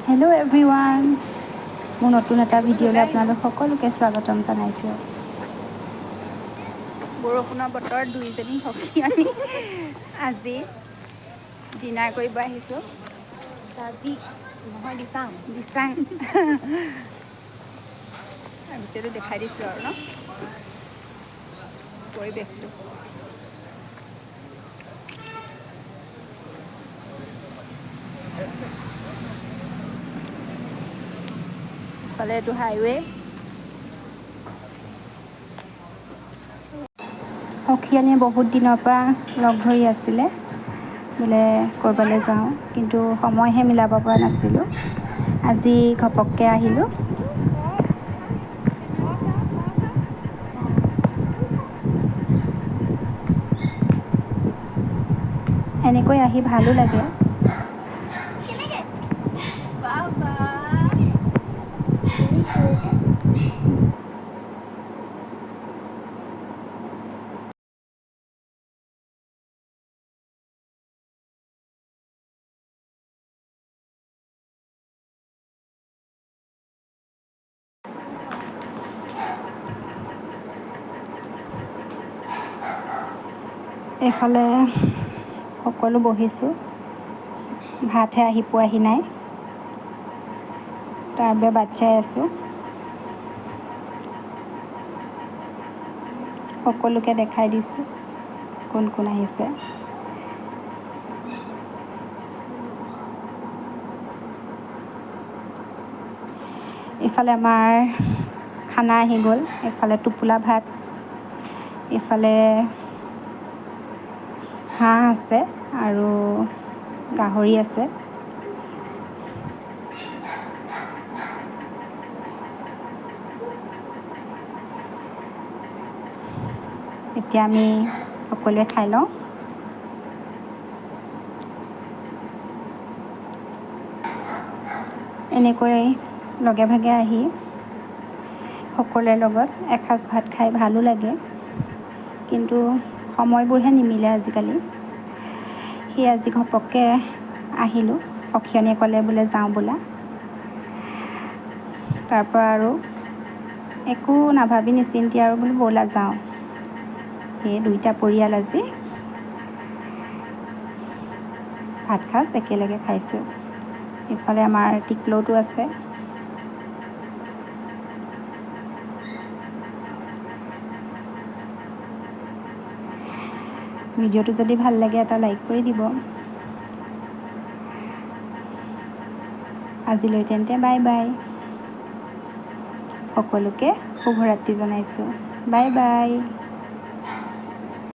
Hello' everyone, মোৰ নতুন এটা ভিডিঅ'লৈ আপোনালোক সকলোকে স্বাগতম জনাইছোঁ। বৰষুণৰ বতৰ দুইজনী সখী আমি আজি ডিনাৰ কৰিব আহিছোঁ। নহয় দিচাং দিচাং গোটেইটো দেখাই দিছোঁ আৰু ন পৰিৱেশটো। ইফালে এইটো হাইৱে। সখীয়নীয়ে বহুত দিনৰ পৰা লগ ধৰি আছিলে বোলে ক'ৰবালৈ যাওঁ, কিন্তু সময়হে মিলাব পৰা নাছিলোঁ। আজি ঘপককৈ আহিলোঁ। এনেকৈ আহি ভালো লাগে। এইফালে সকলো বহিছোঁ, ভাতহে আহি পোৱাহি নাই, তাৰ বাবে বাট চাই আছোঁ। সকলোকে দেখাই দিছোঁ কোন কোন আহিছে। এইফালে আমাৰ খানা আহি গ'ল। এইফালে টোপোলা ভাত, এইফালে হাঁহ আছে আৰু গাহৰি আছে। এতিয়া আমি সকলোৱে খাই লওঁ। এনেকৈ লগে ভাগে আহি সকলোৰে লগত এসাঁজ ভাত খাই ভালো লাগে, কিন্তু সময়বোৰহে নিমিলে আজিকালি। সেয়ে আজি ঘপককৈ আহিলোঁ। সখীয়নীয়ে ক'লে বোলে যাওঁ ব'লা। তাৰপৰা আৰু একো নাভাবি নিচিন্তি আৰু বোলো ব'লা যাওঁ। সেয়ে দুইটা পৰিয়াল আজি ভাতসাঁজ একেলগে খাইছোঁ। ইফালে আমাৰ টিকলৌটো আছে। ভিডিঅ'টো যদি ভাল লাগে এটা লাইক কৰি দিব। আজিলৈ তেন্তে বাই বাই। সকলোকে শুভৰাত্ৰি জনাইছোঁ। Bye bye.